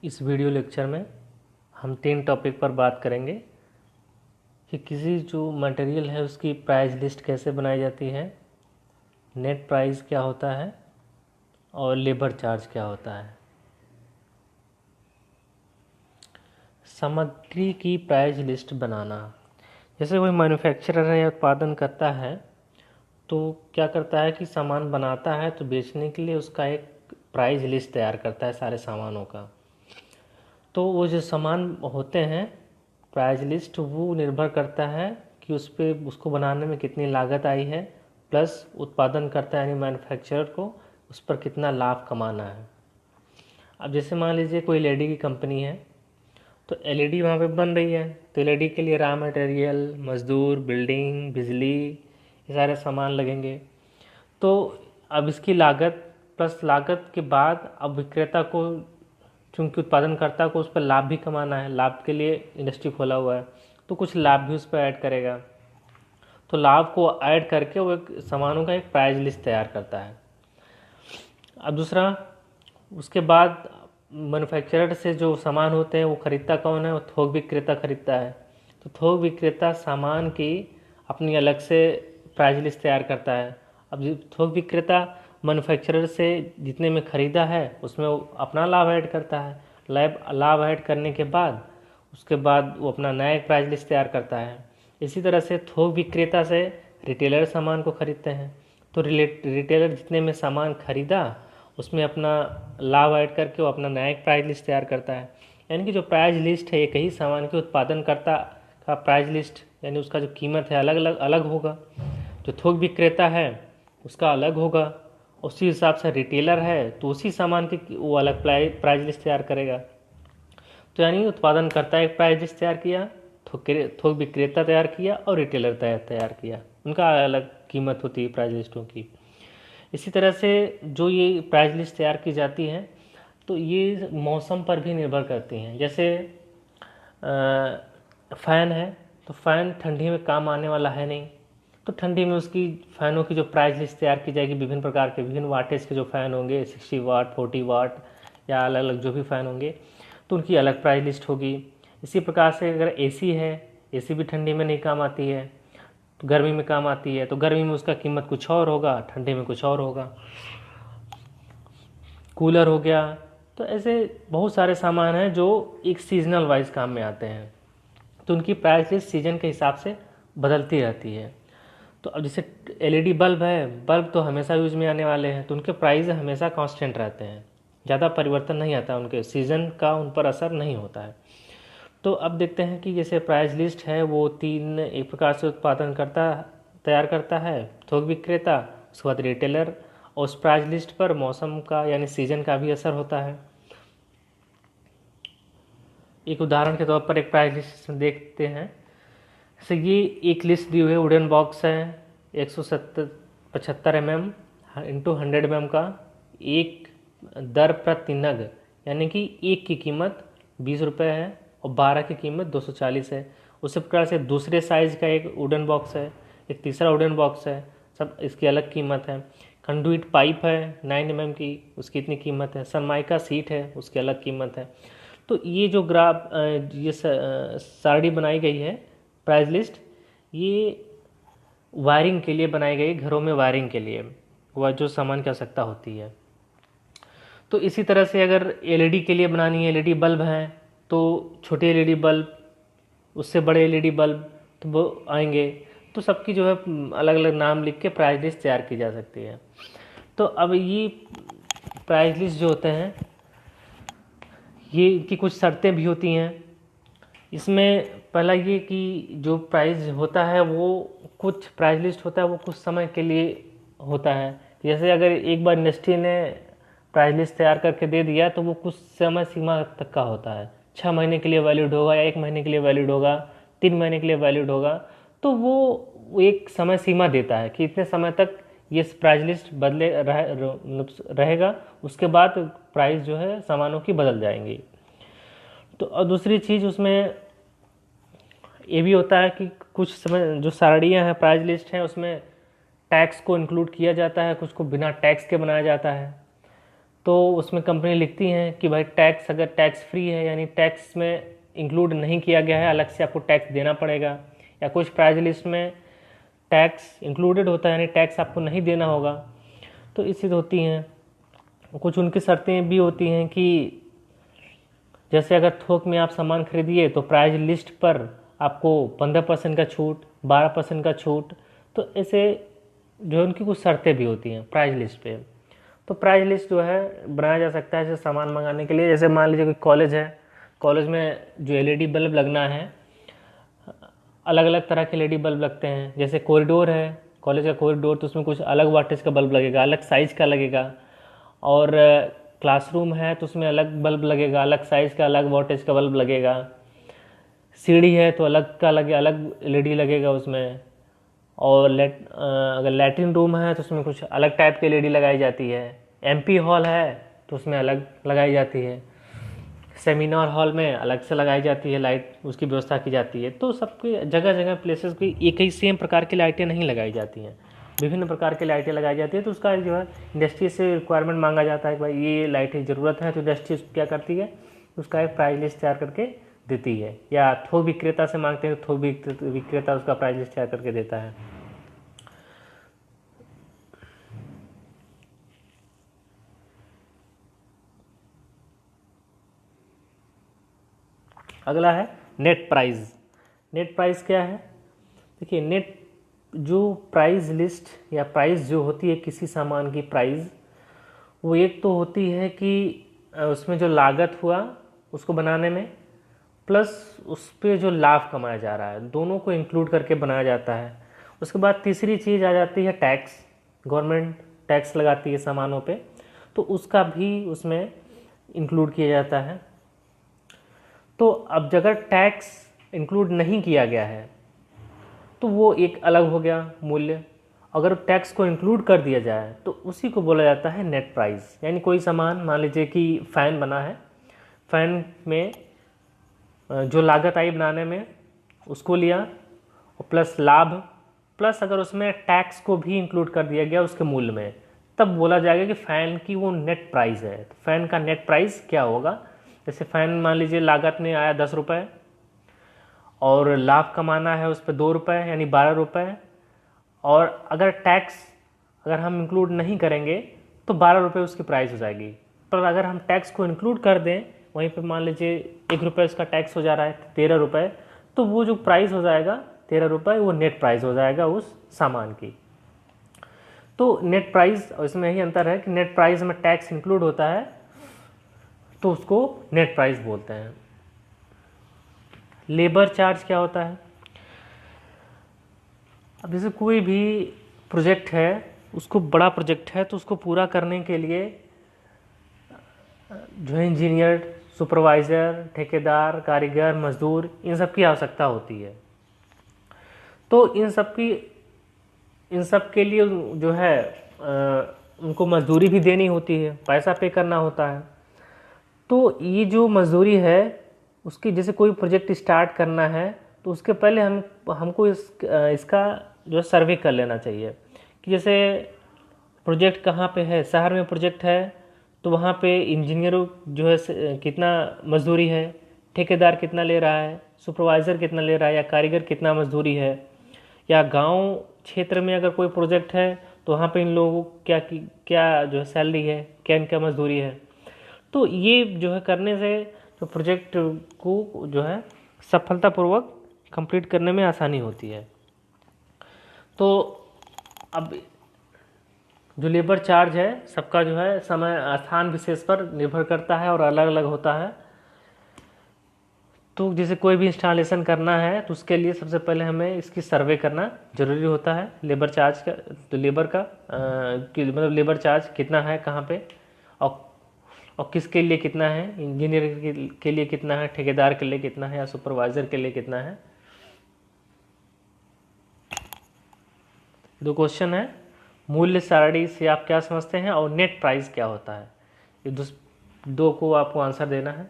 इस video lecture में हम 3 टॉपिक पर बात करेंगे कि किसी जो मटेरियल है उसकी प्राइस लिस्ट कैसे बनाई जाती है, नेट प्राइस क्या होता है और लेबर चार्ज क्या होता है। सामग्री की प्राइस लिस्ट बनाना, जैसे कोई मैन्युफैक्चरर है या उत्पादन करता है तो क्या करता है कि सामान बनाता है तो बेचने के लिए उसका एक प्राइस लिस्ट तैयार करता है सारे सामानों का। तो वो जो सामान होते हैं प्राइस लिस्ट वो निर्भर करता है कि उस पर उसको बनाने में कितनी लागत आई है, प्लस उत्पादन करता है यानी मैन्युफैक्चरर को उस पर कितना लाभ कमाना है। अब जैसे मान लीजिए कोई एलईडी की कंपनी है तो एलईडी वहाँ पे बन रही है, तो एलईडी के लिए रॉ मटेरियल, मजदूर, बिल्डिंग, बिजली, ये सारे सामान लगेंगे। तो अब इसकी लागत प्लस लागत के बाद अब विक्रेता को, चूँकि उत्पादनकर्ता को उस पर लाभ भी कमाना है, लाभ के लिए इंडस्ट्री खोला हुआ है तो कुछ लाभ भी उस पर ऐड करेगा। तो लाभ को ऐड करके वो एक सामानों का एक प्राइस लिस्ट तैयार करता है। अब दूसरा, उसके बाद मैन्युफैक्चरर से जो सामान होते हैं वो खरीदता कौन है? वो थोक विक्रेता खरीदता है। तो थोक विक्रेता सामान की अपनी अलग से प्राइस लिस्ट तैयार करता है। अब थोक विक्रेता मैन्युफैक्चरर से जितने में ख़रीदा है उसमें वो अपना लाभ ऐड करता है। लाभ ऐड करने के बाद उसके बाद वो अपना नया एक प्राइस लिस्ट तैयार करता है। इसी तरह से थोक विक्रेता से रिटेलर सामान को खरीदते हैं, तो रिटेलर जितने में सामान खरीदा उसमें अपना लाभ ऐड करके वो अपना नया एक प्राइस लिस्ट तैयार करता है। यानी कि जो प्राइस लिस्ट है एक ही सामान के उत्पादनकर्ता का प्राइस लिस्ट, यानी उसका जो कीमत है अलग होगा। जो थोक विक्रेता है उसका अलग होगा, उसी हिसाब से रिटेलर है तो उसी सामान की वो अलग प्राइस लिस्ट तैयार करेगा। तो यानी उत्पादनकर्ता एक प्राइस लिस्ट तैयार किया, थोक विक्रेता तैयार किया और रिटेलर तैयार किया, उनका अलग कीमत होती है प्राइस लिस्टों की। इसी तरह से जो ये प्राइस लिस्ट तैयार की जाती है तो ये मौसम पर भी निर्भर करती हैं। जैसे फ़ैन है तो फ़ैन ठंडी में काम आने वाला है नहीं, तो ठंडी में उसकी फ़ैनों की जो प्राइस लिस्ट तैयार की जाएगी, विभिन्न प्रकार के विभिन्न वाटेज के जो फ़ैन होंगे 60 वाट, 40 वाट या अलग अलग जो भी फ़ैन होंगे तो उनकी अलग प्राइस लिस्ट होगी। इसी प्रकार से अगर एसी है, एसी भी ठंडी में नहीं काम आती है तो गर्मी में काम आती है, तो गर्मी में उसका कीमत कुछ और होगा, ठंडी में कुछ और होगा। कूलर हो गया, तो ऐसे बहुत सारे सामान हैं जो एक सीजनल वाइज काम में आते हैं, तो उनकी प्राइस लिस्ट सीजन के हिसाब से बदलती रहती है। तो अब जैसे एलईडी बल्ब है, बल्ब तो हमेशा यूज में आने वाले हैं तो उनके प्राइस हमेशा कांस्टेंट रहते हैं, ज़्यादा परिवर्तन नहीं आता, उनके सीज़न का उन पर असर नहीं होता है। तो अब देखते हैं कि जैसे प्राइस लिस्ट है वो एक प्रकार से उत्पादनकर्ता तैयार करता है, थोक विक्रेता, उसके बाद रिटेलर, और उस प्राइस लिस्ट पर मौसम का यानी सीजन का भी असर होता है। एक उदाहरण के तौर पर एक प्राइस लिस्ट देखते हैं। जैसे ये एक लिस्ट दी हुई है, वुडन बॉक्स है 175 mm इंटू 100 mm का, एक दर प्रति नग, यानी कि एक की कीमत 20 रुपये है और 12 की कीमत 240 है। उसी प्रकार से दूसरे साइज़ का एक वुडन बॉक्स है, एक तीसरा वुडन बॉक्स है, सब इसकी अलग कीमत है। कंडुइट पाइप है 9 mm की, उसकी इतनी कीमत है। सनमाइका सीट है, उसकी अलग कीमत है। तो ये जो ये सारणी बनाई गई है प्राइस लिस्ट, ये वायरिंग के लिए बनाई गई, घरों में वायरिंग के लिए वह जो सामान की आवश्यकता होती है। तो इसी तरह से अगर एलईडी के लिए बनानी है, एलईडी बल्ब है तो छोटे एलईडी बल्ब, उससे बड़े एलईडी बल्ब तो वो आएंगे, तो सबकी जो है अलग अलग नाम लिख के प्राइस लिस्ट तैयार की जा सकती है। तो अब ये प्राइस लिस्ट जो होते हैं ये इनकी कुछ शर्तें भी होती हैं। इसमें पहला ये कि जो प्राइस होता है वो कुछ प्राइस लिस्ट होता है वो कुछ समय के लिए होता है। जैसे अगर एक बार इंडस्ट्री ने प्राइस लिस्ट तैयार करके दे दिया तो वो कुछ समय सीमा तक का होता है, 6 महीने के लिए वैलिड होगा या 1 महीने के लिए वैलिड होगा, 3 महीने के लिए वैलिड होगा। तो वो एक समय सीमा देता है कि इतने समय तक ये प्राइस लिस्ट रहेगा, उसके बाद प्राइस जो है सामानों की बदल जाएंगी। तो और दूसरी चीज़ उसमें ये भी होता है कि कुछ समय जो सारणियाँ हैं प्राइस लिस्ट हैं उसमें टैक्स को इंक्लूड किया जाता है, कुछ को बिना टैक्स के बनाया जाता है। तो उसमें कंपनी लिखती हैं कि भाई टैक्स अगर टैक्स फ्री है यानी टैक्स में इंक्लूड नहीं किया गया है, अलग से आपको टैक्स देना पड़ेगा। या कुछ प्राइस लिस्ट में टैक्स इंक्लूडेड होता है यानी टैक्स आपको नहीं देना होगा। तो इसी होती हैं। कुछ उनकी शर्तें भी होती हैं कि जैसे अगर थोक में आप सामान खरीदिए तो प्राइस लिस्ट पर आपको 15% का छूट, 12% का छूट। तो ऐसे जो है उनकी कुछ शर्तें भी होती हैं प्राइस लिस्ट पे। तो प्राइस लिस्ट जो है बनाया जा सकता है जैसे सामान मंगाने के लिए। जैसे मान लीजिए कोई कॉलेज है, कॉलेज में जो एलईडी बल्ब लगना है, अलग अलग तरह के एलईडी बल्ब लगते हैं। जैसे कॉरिडोर है, कॉलेज का कॉरिडोर, तो उसमें कुछ अलग वाटेज का बल्ब लगेगा, अलग साइज़ का लगेगा। और क्लासरूम है तो उसमें अलग बल्ब लगेगा, अलग साइज़ का, अलग वोल्टेज का बल्ब लगेगा। सीढ़ी है तो अलग का लगे, अलग एलईडी लगेगा उसमें। और अगर लैट्रिन रूम है तो उसमें कुछ अलग टाइप की एलईडी लगाई जाती है। एमपी हॉल है तो उसमें अलग लगाई जाती है। सेमिनार हॉल में अलग से लगाई जाती है लाइट, उसकी व्यवस्था की जाती है। तो सबकी जगह जगह प्लेसेस की एक ही सेम प्रकार की लाइटें नहीं लगाई जाती हैं, विभिन्न प्रकार की लाइटें लगाई जाती है। तो उसका जो है इंडस्ट्री से रिक्वायरमेंट मांगा जाता है कि भाई ये लाइट की ज़रूरत है, तो इंडस्ट्री क्या करती है, उसका एक प्राइस लिस्ट तैयार करके देती है। या थोक विक्रेता से मांगते हैं तो थोक विक्रेता उसका प्राइस लिस्ट तैयार करके देता है। अगला है नेट प्राइस। नेट प्राइस क्या है? देखिए, नेट जो प्राइस लिस्ट या प्राइस जो होती है किसी सामान की प्राइस, वो एक तो होती है कि उसमें जो लागत हुआ उसको बनाने में, प्लस उस पर जो लाभ कमाया जा रहा है, दोनों को इंक्लूड करके बनाया जाता है। उसके बाद तीसरी चीज़ आ जाती है टैक्स। गवर्नमेंट टैक्स लगाती है सामानों पे, तो उसका भी उसमें इंक्लूड किया जाता है। तो अब अगर टैक्स इंक्लूड नहीं किया गया है तो वो एक अलग हो गया मूल्य। अगर टैक्स को इंक्लूड कर दिया जाए तो उसी को बोला जाता है नेट प्राइस। यानी कोई सामान, मान लीजिए कि फ़ैन बना है, फ़ैन में जो लागत आई बनाने में उसको लिया, और प्लस लाभ, प्लस अगर उसमें टैक्स को भी इंक्लूड कर दिया गया उसके मूल्य में, तब बोला जाएगा कि फ़ैन की वो नेट प्राइस है। तो फ़ैन का नेट प्राइस क्या होगा? जैसे फ़ैन मान लीजिए लागत में आया 10 रुपये और लाभ कमाना है उस पर 2 रुपये यानी 12 रुपये। और अगर टैक्स अगर हम इंक्लूड नहीं करेंगे तो 12 रुपये उसकी प्राइस हो जाएगी। पर अगर हम टैक्स को इंक्लूड कर दें, वहीं पे मान लीजिए 1 रुपये उसका टैक्स हो जा रहा है 13 रुपये, तो वो जो प्राइस हो जाएगा 13 रुपये, वो नेट प्राइस हो जाएगा उस सामान की। तो नेट प्राइस, इसमें यही अंतर है कि नेट प्राइस में टैक्स इंक्लूड होता है तो उसको नेट प्राइस बोलते हैं। लेबर चार्ज क्या होता है? अब जैसे कोई भी प्रोजेक्ट है, उसको बड़ा प्रोजेक्ट है तो उसको पूरा करने के लिए जो है इंजीनियर, सुपरवाइज़र, ठेकेदार, कारीगर, मजदूर, इन सब की आवश्यकता होती है। तो इन सब के लिए जो है उनको मजदूरी भी देनी होती है, पैसा पे करना होता है। तो ये जो मजदूरी है उसकी, जैसे कोई प्रोजेक्ट स्टार्ट करना है तो उसके पहले हमको इसका जो सर्वे कर लेना चाहिए कि जैसे प्रोजेक्ट कहाँ पे है। शहर में प्रोजेक्ट है तो वहाँ पे इंजीनियर जो है कितना मजदूरी है, ठेकेदार कितना ले रहा है, सुपरवाइज़र कितना ले रहा है, या कारीगर कितना मजदूरी है। या गांव क्षेत्र में अगर कोई प्रोजेक्ट है तो वहाँ पे इन लोगों को क्या जो है सैलरी है, क्या इनका मजदूरी है। तो ये जो है करने से जो प्रोजेक्ट को जो है सफलतापूर्वक कंप्लीट करने में आसानी होती है। तो अब जो लेबर चार्ज है सबका जो है समय स्थान विशेष पर निर्भर करता है और अलग अलग होता है। तो जैसे कोई भी इंस्टॉलेशन करना है तो उसके लिए सबसे पहले हमें इसकी सर्वे करना जरूरी होता है। लेबर चार्ज का, तो लेबर का मतलब लेबर चार्ज कितना है, कहाँ पे, और किसके लिए कितना है, इंजीनियर के लिए कितना है, ठेकेदार के लिए कितना है, या सुपरवाइज़र के लिए कितना है। दो क्वेश्चन है, मूल्य सारणी से आप क्या समझते हैं और नेट प्राइस क्या होता है। ये दो को आपको आंसर देना है।